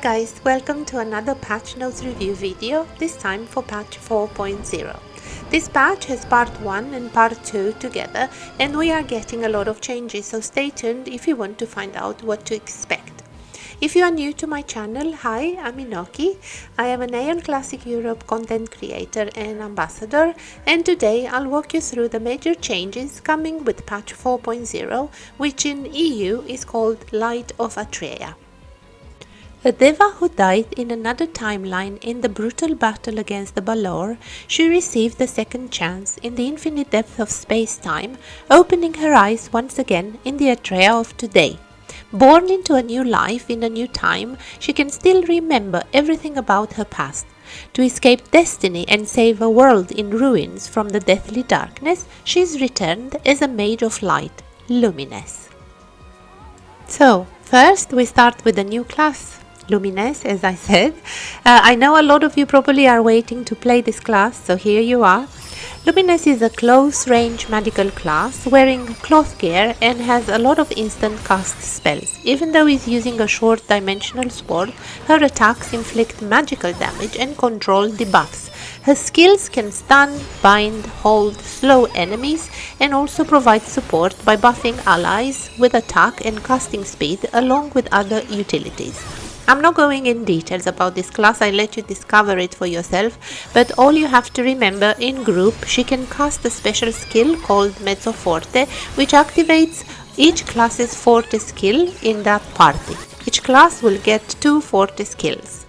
guys, welcome to another patch notes review video, this time for patch 4.0. This patch has part 1 and part 2 together and we are getting a lot of changes, so stay tuned if you want to find out what to expect. If you are new to my channel, hi, I'm Inoki. I am an Aion Classic Europe content creator and ambassador, and today I'll walk you through the major changes coming with patch 4.0, which in EU is called Light of ATREIA. A Teva who died in another timeline in the brutal battle against the Balaur, she received a second chance in the infinite depth of space-time, opening her eyes once again in the ATREIA of today. Born into a new life in a new time, she can still remember everything about her past. To escape destiny and save a world in ruins from the deathly darkness, she is returned as a Mage of Light, Luminess. So, first we start with a new class. Luminess, as I said. I know a lot of you probably are waiting to play this class, so here you are. Luminess is a close-range magical class wearing cloth gear and has a lot of instant cast spells. Even though he's using a short-dimensional sword, her attacks inflict magical damage and control debuffs. Her skills can stun, bind, hold, slow enemies, and also provide support by buffing allies with attack and casting speed along with other utilities. I'm not going in details about this class, I'll let you discover it for yourself, but all you have to remember, in group she can cast a special skill called Mezzo Forte, which activates each class's Forte skill in that party. Each class will get 2 Forte skills.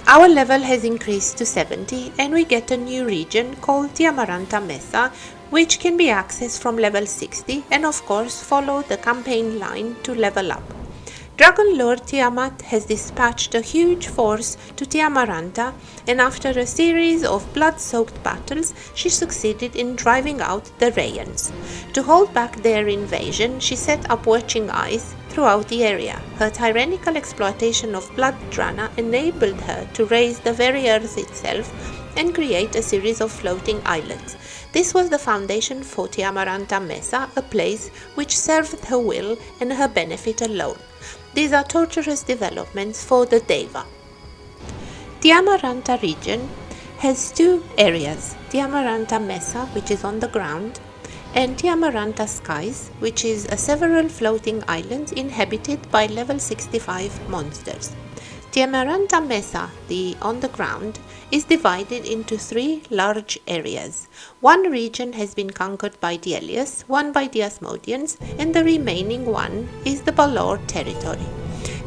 Our level has increased to 70 and we get a new region called Tiamaranta Mesa, which can be accessed from level 60 and of course follow the campaign line to level up. Dragon Lord Tiamat has dispatched a huge force to Tiamaranta, and after a series of blood-soaked battles, she succeeded in driving out the Rayans. To hold back their invasion, she set up watching eyes throughout the area. Her tyrannical exploitation of blood drana enabled her to raise the very earth itself and create a series of floating islands. This was the foundation for Tiamaranta Mesa, a place which served her will and her benefit alone. These are torturous developments for the Teva. Tiamaranta region has 2 areas, Tiamaranta Mesa, which is on the ground, and Tiamaranta Skies, which is several floating islands inhabited by level 65 monsters. Tiamaranta Mesa, the on the ground, is divided into 3 large areas. One region has been conquered by the Elias, one by the Asmodeans, and the remaining one is the Balaur territory.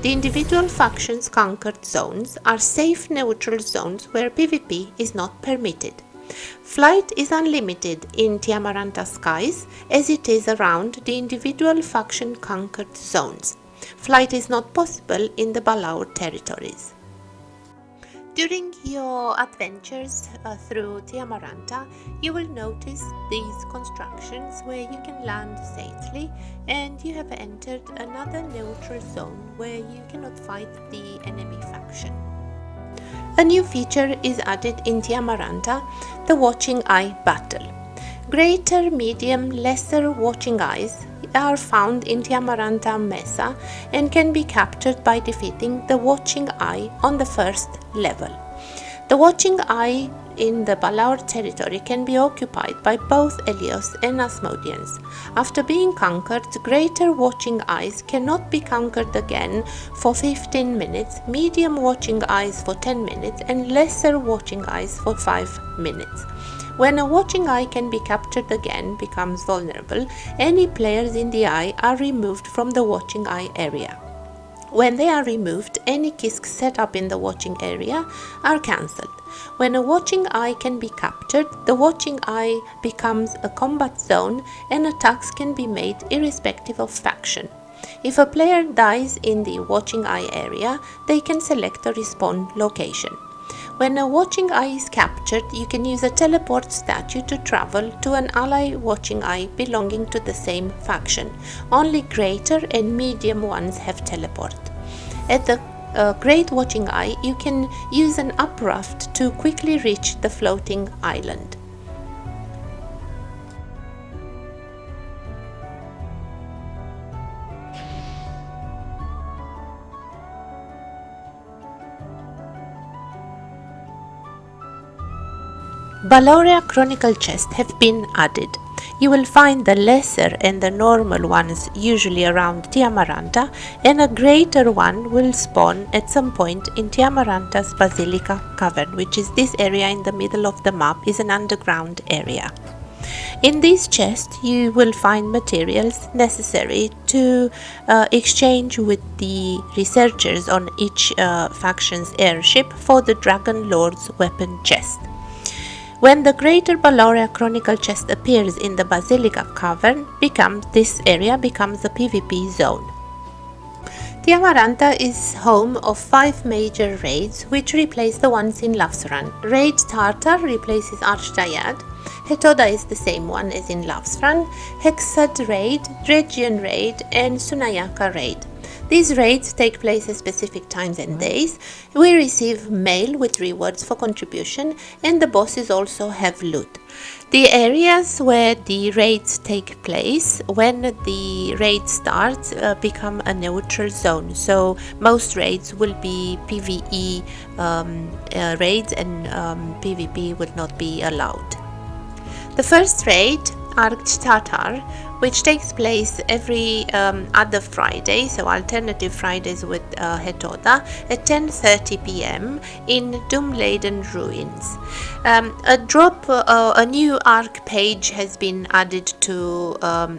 The individual factions' conquered zones are safe neutral zones where PvP is not permitted. Flight is unlimited in Tiamaranta Skies as it is around the individual faction conquered zones. Flight is not possible in the Balaur territories. During your adventures through Tiamaranta, you will notice these constructions where you can land safely, and you have entered another neutral zone where you cannot fight the enemy faction. A new feature is added in Tiamaranta, the Watching Eye Battle. Greater, medium, lesser watching eyes are found in Tiamaranta Mesa and can be captured by defeating the Watching Eye on the first level. The Watching Eye in the Balaur territory can be occupied by both Elios and Asmodeans. After being conquered, greater watching eyes cannot be conquered again for 15 minutes, medium watching eyes for 10 minutes, and lesser watching eyes for 5 minutes. When a watching eye can be captured again becomes vulnerable, any players in the eye are removed from the watching eye area. When they are removed, any kisks set up in the watching area are cancelled. When a watching eye can be captured, the watching eye becomes a combat zone and attacks can be made irrespective of faction. If a player dies in the watching eye area, they can select a respawn location. When a watching eye is captured, you can use a teleport statue to travel to an ally watching eye belonging to the same faction. Only greater and medium ones have teleport. At the great watching eye, you can use an upraft to quickly reach the floating island. Balaurea Chronicle chests have been added. You will find the lesser and the normal ones usually around Tiamaranta, and a greater one will spawn at some point in Tiamaranta's Basilica Cavern, which is this area in the middle of the map, is an underground area. In these chests you will find materials necessary to exchange with the researchers on each faction's airship for the Dragon Lord's weapon chest. When the Greater Balaurea Chronicle chest appears in the Basilica Cavern, this area becomes a PvP zone. Tiamaranta is home of 5 major raids which replace the ones in Laphsaran. Raid Tartar replaces 𝙤𝙤𝙤𝙤𝙤. 𝘤𝙤𝙤𝙤 is the same one as in Laphsaran. 𝘤𝑰𝑥𝑎d raid, 𝑑redgian raid and 𝘤𝑰𝑎𝑘 raid. These raids take place at specific times and days. We receive mail with rewards for contribution, and the bosses also have loot. The areas where the raids take place, when the raid starts, become a neutral zone. So most raids will be PvE raids, and PvP will not be allowed. The first raid, 𝘤𝑰𝑥𝑎d, which takes place every other Friday, so alternative Fridays with 𝘤𝘤𝙤𝙤, at 10:30 p.m. in 𝘤𝙚𝙤𝙤𝙤 ruins. A new arc page has been added to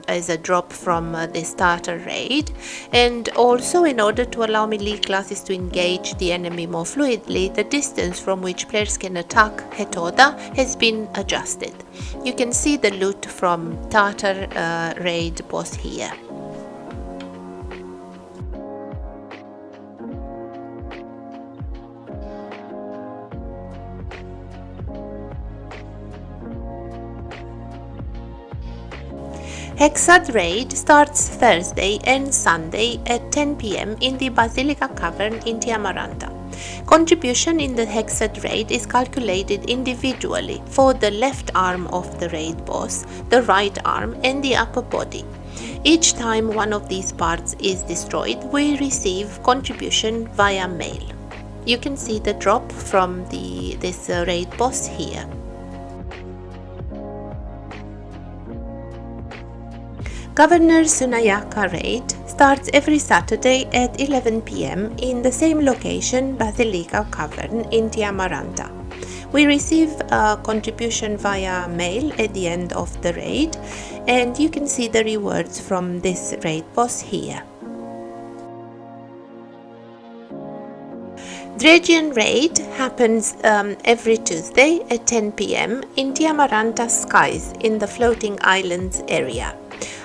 as a drop from the starter raid, and also in order to allow melee classes to engage the enemy more fluidly, the distance from which players can attack 𝘤𝘤𝙤𝙤 has been adjusted. You can see the loot from Tartar raid boss here. 𝘤𝑰𝑥𝑎d raid starts Thursday and Sunday at 10 p.m. in the Basilica Cavern in Tiamaranta. Contribution in the 𝘤𝑰𝑥𝑎d raid is calculated individually for the left arm of the raid boss, the right arm and the upper body. Each time one of these parts is destroyed, we receive contribution via mail. You can see the drop from this raid boss here. Governor 𝘤𝘰𝙢𝙤𝙤𝙤 raid starts every Saturday at 11 p.m. in the same location, Basilica Cavern in Tiamaranta. We receive a contribution via mail at the end of the raid, and you can see the rewards from this raid boss here. 𝘠𝙧𝙚𝙤𝙤 raid happens every Tuesday at 10 p.m. in Tiamaranta Skies in the Floating Islands area.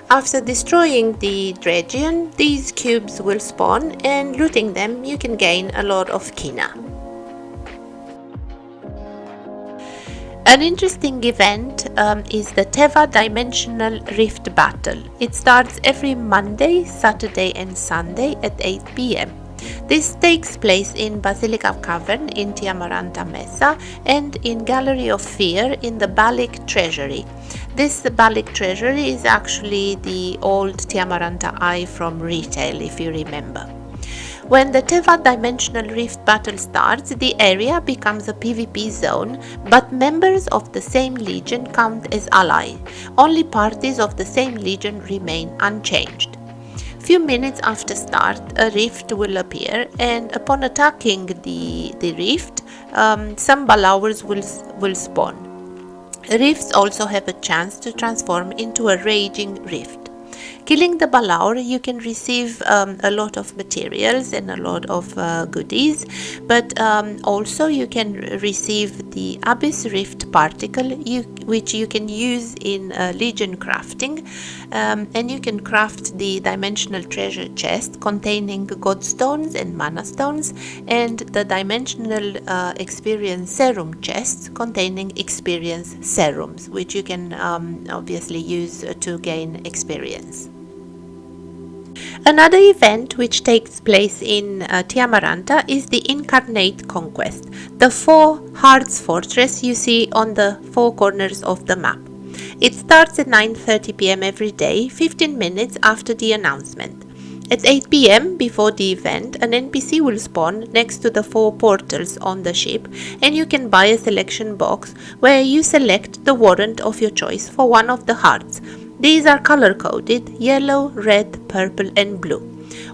After destroying the 𝘠𝙧𝙚, these cubes will spawn, and looting them you can gain a lot of kina. An interesting event is the Teva Dimensional Rift Battle. It starts every Monday, Saturday and Sunday at 8 p.m. This takes place in Basilica Cavern in Tiamaranta Mesa and in Gallery of Fear in the Balic Treasury. This Balic Treasury is actually the old Tiamaranta Eye from retail, if you remember. When the Teva Dimensional Rift battle starts, the area becomes a PvP zone, but members of the same legion count as ally. Only parties of the same legion remain unchanged. Few minutes after start, a rift will appear, and upon attacking the rift, some Balaurs will spawn. Rifts also have a chance to transform into a raging rift. Killing the Balaur, you can receive a lot of materials and a lot of goodies, but also you can receive the Abyss Rift particle, which you can use in Legion crafting, and you can craft the Dimensional Treasure Chest containing Godstones and Manastones, and the Dimensional Experience Serum Chests containing Experience Serums, which you can obviously use to gain experience. Another event which takes place in Tiamaranta is the Incarnate Conquest, the 4 hearts fortress you see on the 4 corners of the map. It starts at 9:30 p.m. every day, 15 minutes after the announcement. At 8 p.m. before the event, an NPC will spawn next to the 4 portals on the ship, and you can buy a selection box where you select the warrant of your choice for one of the hearts. These are color-coded: yellow, red, purple and blue.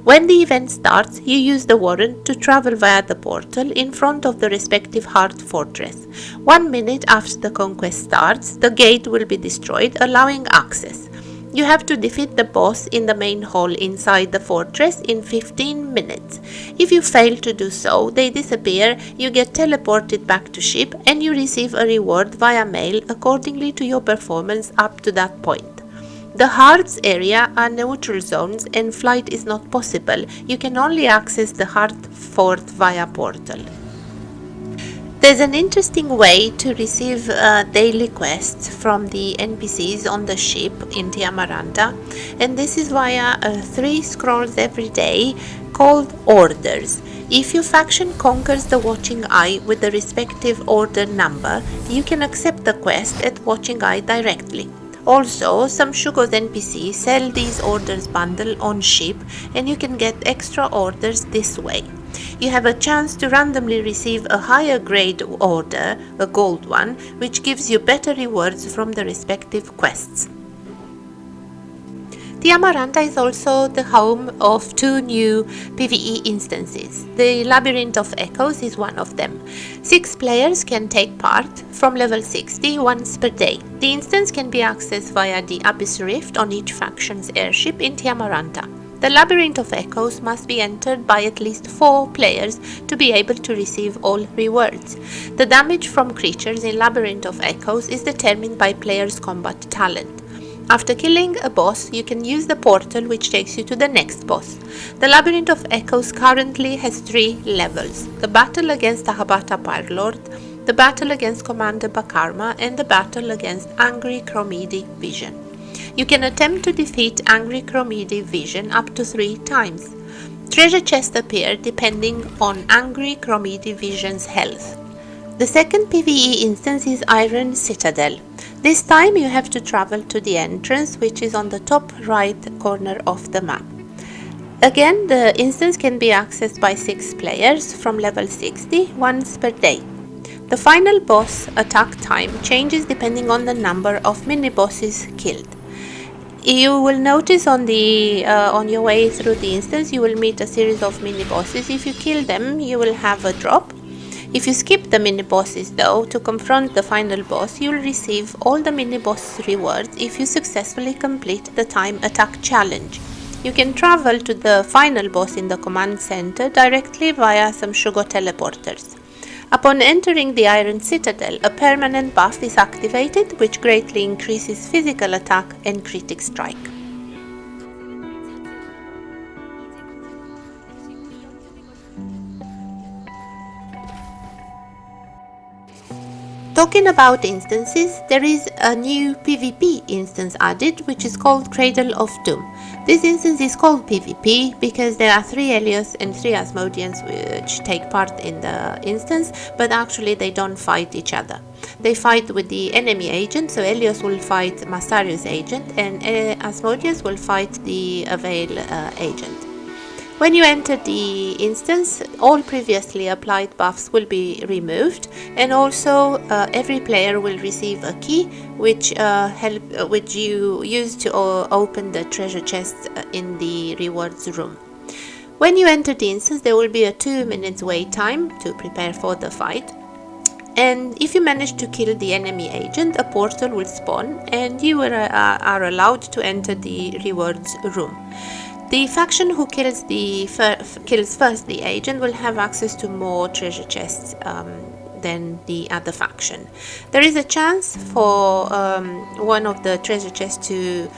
When the event starts, you use the warrant to travel via the portal in front of the respective heart fortress. 1 minute after the conquest starts, the gate will be destroyed, allowing access. You have to defeat the boss in the main hall inside the fortress in 15 minutes. If you fail to do so, they disappear, you get teleported back to ship, and you receive a reward via mail accordingly to your performance up to that point. The hearts area are neutral zones and flight is not possible. You can only access the heart fort via portal. There's an interesting way to receive daily quests from the NPCs on the ship in Tiamaranta, and this is via 3 scrolls every day called Orders. If your faction conquers the Watching Eye with the respective order number, you can accept the quest at Watching Eye directly. Also, some Shugos NPCs sell these orders bundle on ship, and you can get extra orders this way. You have a chance to randomly receive a higher grade order, a gold one, which gives you better rewards from the respective quests. Tiamaranta is also the home of 2 new PvE instances. The Labyrinth of Echoes is one of them. 6 players can take part from level 60 once per day. The instance can be accessed via the Abyss Rift on each faction's airship in Tiamaranta. The Labyrinth of Echoes must be entered by at least 4 players to be able to receive all rewards. The damage from creatures in Labyrinth of Echoes is determined by players' combat talent. After killing a boss, you can use the portal which takes you to the next boss. The Labyrinth of Echoes currently has 3 levels: the battle against 𝘠𝙬𝙤𝘢𝘕 Warlord, the battle against Commander Bakarma, and the battle against Angry Chromide Vision. You can attempt to defeat Angry Chromide Vision up to 3 times. Treasure chests appear depending on Angry Chromide Vision's health. The second PvE instance is Iron Citadel. This time you have to travel to the entrance, which is on the top right corner of the map. Again, the instance can be accessed by 6 players from level 60 once per day. The final boss attack time changes depending on the number of mini-bosses killed. You will notice on your way through the instance, you will meet a series of mini-bosses. If you kill them, you will have a drop. If you skip the mini-bosses though, to confront the final boss, you will receive all the mini-boss rewards if you successfully complete the time attack challenge. You can travel to the final boss in the command center directly via some Shugo teleporters. Upon entering the Iron Citadel, a permanent buff is activated which greatly increases physical attack and critic strike. Talking about instances, there is a new PvP instance added which is called Cradle of Doom. This instance is called PvP because there are 3 Helios and 3 Asmodeans which take part in the instance, but actually they don't fight each other. They fight with the enemy agent, so Helios will fight Mastarius agent and Asmodeus will fight the Avail agent. When you enter the instance, all previously applied buffs will be removed, and also every player will receive a key which you use to open the treasure chests in the rewards room. When you enter the instance, there will be a 2 minutes wait time to prepare for the fight. And if you manage to kill the enemy agent, a portal will spawn and you are allowed to enter the rewards room. The faction who kills first the agent will have access to more treasure chests than the other faction. There is a chance for one of the treasure chests to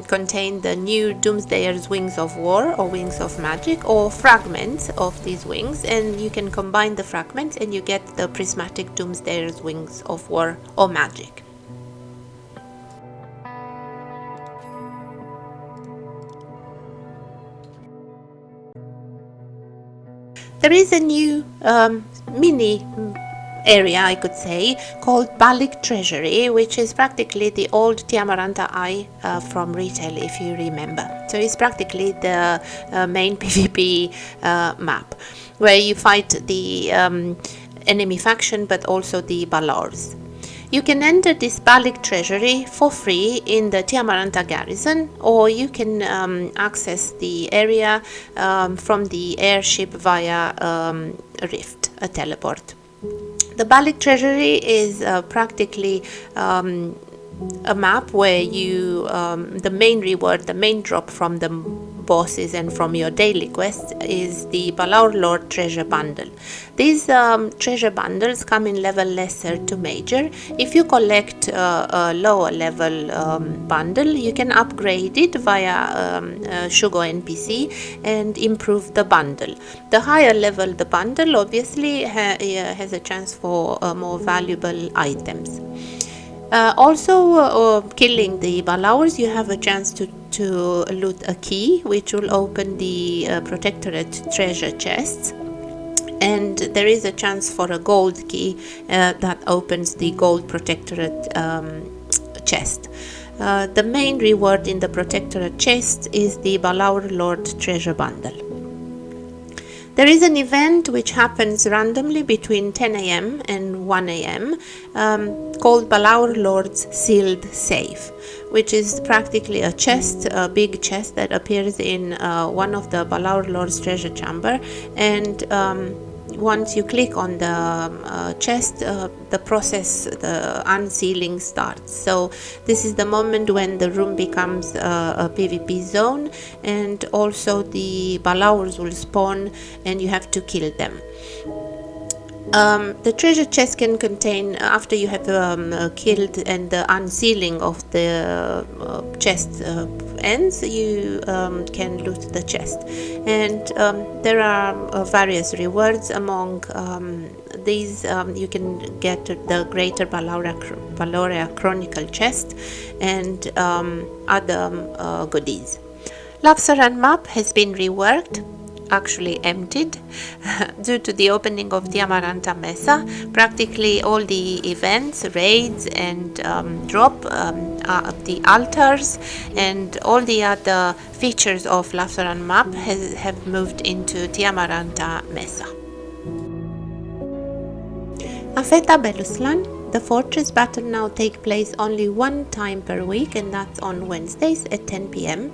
contain the new Doomsdayer's Wings of War or Wings of Magic, or fragments of these wings, and you can combine the fragments and you get the prismatic Doomsdayer's Wings of War or Magic. There is a new mini area, I could say, called Balic Treasury, which is practically the old Tiamaranta Eye from retail, if you remember. So it's practically the main PvP map, where you fight the enemy faction, but also the Balaurs. You can enter this Balic Treasury for free in the Tiamaranta garrison, or you can access the area from the airship via a rift, a teleport. The Balic Treasury is practically a map where you, the main reward, the main drop from the bosses and from your daily quests is the Balaur Lord treasure bundle. These treasure bundles come in level lesser to major. If you collect a lower level bundle, you can upgrade it via 𝘤𝘰𝙤𝙤𝙤 NPC and improve the bundle. The higher level the bundle obviously has a chance for more valuable items. Also, killing the Balaurs, you have a chance to loot a key which will open the Protectorate treasure chests, and there is a chance for a gold key that opens the gold Protectorate chest. The main reward in the Protectorate chest is the Balaur Lord treasure bundle. There is an event which happens randomly between 10 AM and 1 AM called Balaur Lord's Sealed Safe, which is practically a chest, a big chest that appears in one of the Balaur Lord's treasure chamber, and once you click on the chest, the process, the unsealing starts. So this is the moment when the room becomes a PvP zone, and also the Balaurs will spawn and you have to kill them. The treasure chest can contain, after you have killed and the unsealing of the chest ends, you can loot the chest. And there are various rewards. Among these, you can get the Greater Balaurea Chronicle chest and other goodies. Laphsaran map has been reworked, actually emptied, due to the opening of Tiamaranta Mesa. Practically all the events, raids and drop, the altars and all the other features of Laphsaran map have moved into Tiamaranta Mesa. Afeta Beluslan. The fortress battle now take place only one time per week, and that's on Wednesdays at 10 PM.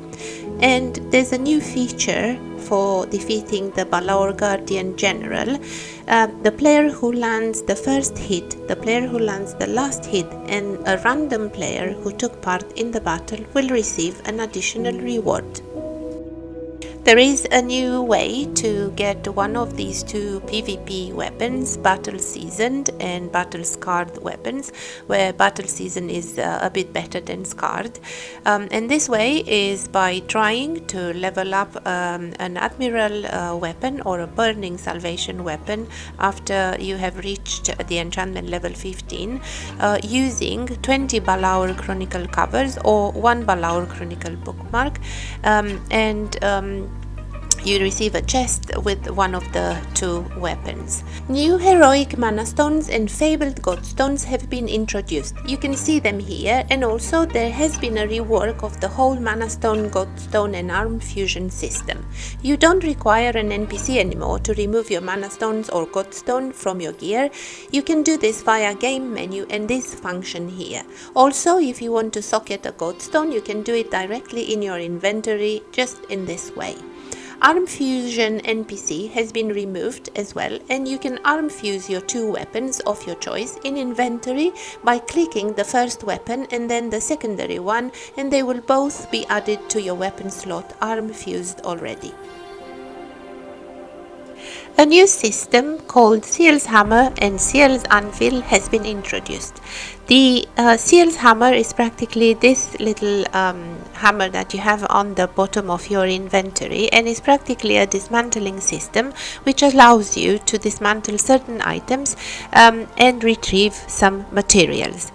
And there's a new feature for defeating the Balaur Guardian General. The player who lands the first hit, the player who lands the last hit, and a random player who took part in the battle will receive an additional reward. There is a new way to get one of these two PvP weapons, Battle Seasoned and Battle Scarred weapons, where Battle Seasoned is a bit better than Scarred. And this way is by trying to level up an Admiral weapon or a Burning Salvation weapon after you have reached the enchantment level 15, using 20 Balaur Chronicle covers or 1 Balaur Chronicle bookmark, you receive a chest with one of the two weapons. New heroic Manastones and fabled Godstones have been introduced. You can see them here, and also there has been a rework of the whole Manastone, Godstone and Arm Fusion system. You don't require an NPC anymore to remove your Manastones or Godstone from your gear. You can do this via game menu and this function here. Also, if you want to socket a Godstone, you can do it directly in your inventory, just in this way. Arm Fusion NPC has been removed as well, and you can arm fuse your two weapons of your choice in inventory by clicking the first weapon and then the secondary one, and they will both be added to your weapon slot arm fused already. A new system called Siel's Hammer and Siel's Anvil has been introduced. The Siel's Hammer is practically this little hammer that you have on the bottom of your inventory, and is practically a dismantling system which allows you to dismantle certain items and retrieve some materials.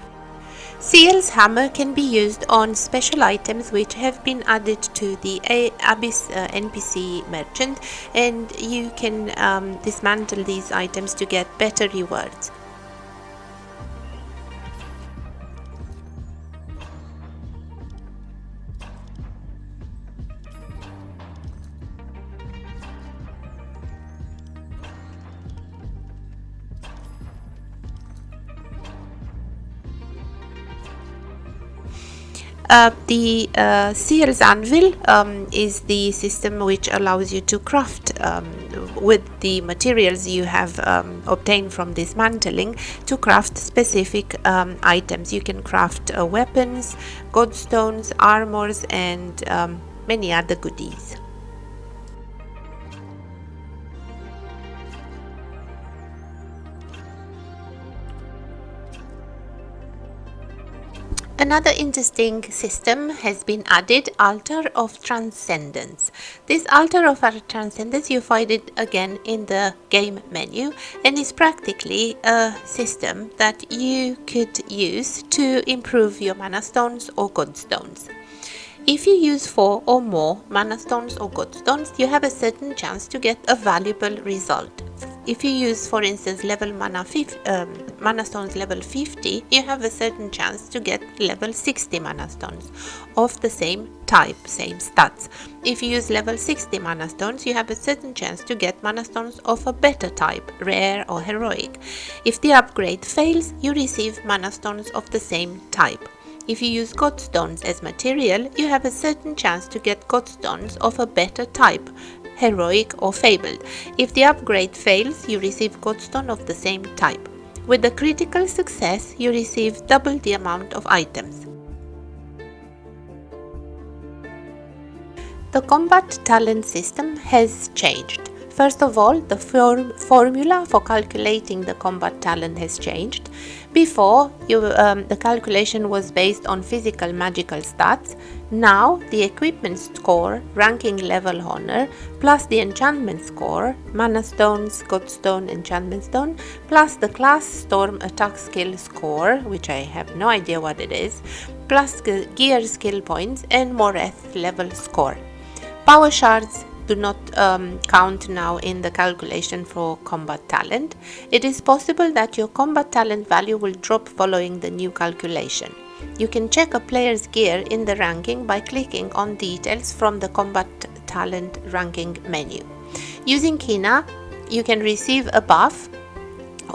Siel's Hammer can be used on special items which have been added to the Abyss NPC merchant, and you can dismantle these items to get better rewards. The Siel's Anvil is the system which allows you to craft with the materials you have obtained from dismantling to craft specific items. You can craft weapons, godstones, armors, and many other goodies. Another interesting system has been added, Altar of Transcendence. This Altar of Transcendence, you find it again in the game menu, and is practically a system that you could use to improve your Manastones or Godstones. If you use 4 or more Manastones or Godstones, you have a certain chance to get a valuable result. If you use, for instance, Manastones level 50, you have a certain chance to get level 60 Manastones of the same type, same stats. If you use level 60 Manastones, you have a certain chance to get Manastones of a better type, rare or heroic. If the upgrade fails, you receive Manastones of the same type. If you use Godstones as material, you have a certain chance to get Godstones of a better type, heroic or fabled. If the upgrade fails, you receive Godstone of the same type. With a critical success, you receive double the amount of items. The combat talent system has changed. First of all, the formula for calculating the combat talent has changed. Before, the calculation was based on physical magical stats. Now, the equipment score, ranking level honor, plus the enchantment score, mana stones, godstone, enchantment stone, plus the class storm attack skill score, which I have no idea what it is, plus gear skill points, and Moreth level score. Power shards do not count now in the calculation for combat talent. It is possible that your combat talent value will drop following the new calculation. You can check a player's gear in the ranking by clicking on details from the combat talent ranking menu. Using Kina, you can receive a buff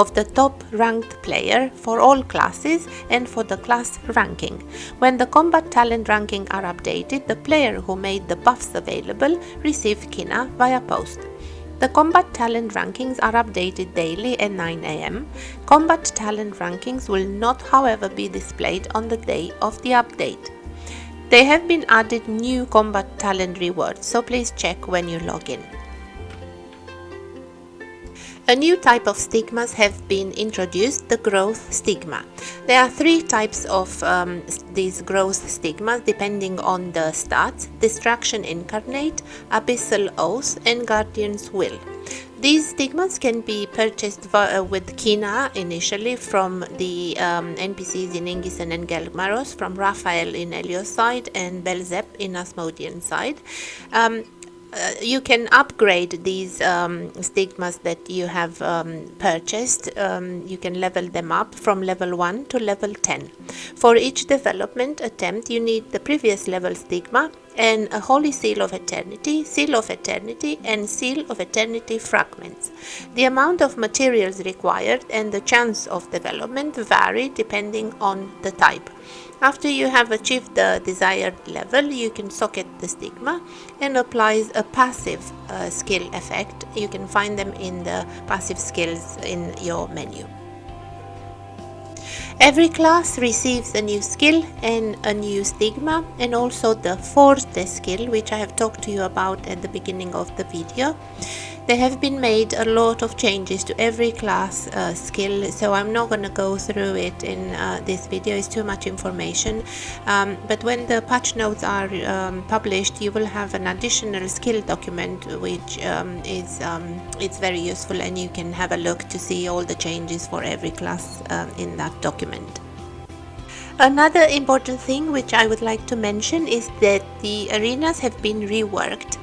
of the top ranked player for all classes and for the class ranking. When the combat talent ranking are updated, the player who made the buffs available receive Kina via post. The combat talent rankings are updated daily at 9 AM. Combat talent rankings will not, however, be displayed on the day of the update. They have been added new combat talent rewards, so please check when you log in. A new type of stigmas have been introduced, the growth stigma. There are 3 types of these growth stigmas depending on the stats: Distraction Incarnate, Abyssal Oath, and Guardian's Will. These stigmas can be purchased with Kina initially from the NPCs in Ingison and Gelmaros, from Raphael in Elios side and Belzep in Asmodean side. You can upgrade these stigmas that you have purchased. You can level them up from level 1 to level 10. For each development attempt, you need the previous level stigma and a Holy Seal of Eternity, Seal of Eternity, and Seal of Eternity fragments. The amount of materials required and the chance of development vary depending on the type. After you have achieved the desired level, you can socket the stigma and applies a passive skill effect. You can find them in the passive skills in your menu. Every class receives a new skill and a new stigma, and also the Forte skill, which I have talked to you about at the beginning of the video. There have been made a lot of changes to every class skill, so I'm not going to go through it in this video. It's too much information, but when the patch notes are published, you will have an additional skill document which it's very useful, and you can have a look to see all the changes for every class in that document. Another important thing which I would like to mention is that the arenas have been reworked.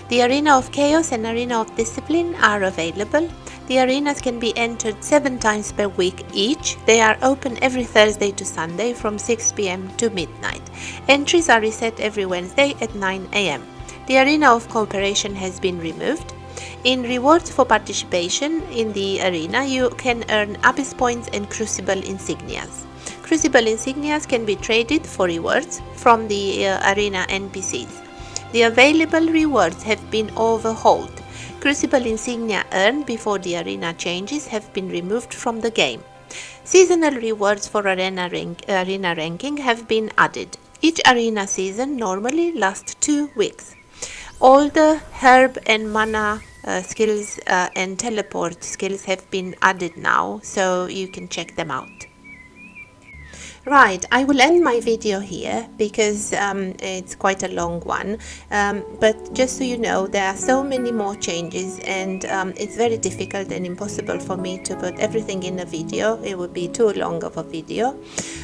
The Arena of Chaos and Arena of Discipline are available. The arenas can be entered 7 times per week each. They are open every Thursday to Sunday from 6 PM to midnight. Entries are reset every Wednesday at 9 AM. The Arena of Cooperation has been removed. In rewards for participation in the arena, you can earn Abyss points and Crucible insignias. Crucible insignias can be traded for rewards from the arena NPCs. The available rewards have been overhauled. Crucible insignia earned before the arena changes have been removed from the game. Seasonal rewards for arena ranking have been added. Each arena season normally lasts 2 weeks. All the herb and mana skills and teleport skills have been added now, so you can check them out. Right, I will end my video here because it's quite a long one, but just so you know, there are so many more changes, and it's very difficult and impossible for me to put everything in a video. It would be too long of a video,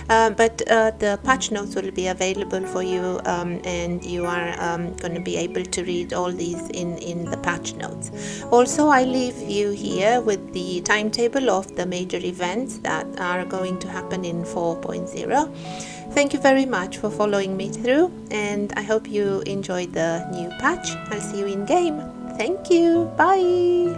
but the patch notes will be available for you, and you are going to be able to read all these in the patch notes. Also, I leave you here with the timetable of the major events that are going to happen in 4.0. Thank you very much for following me through, and I hope you enjoyed the new patch. I'll see you in game. Thank you. Bye.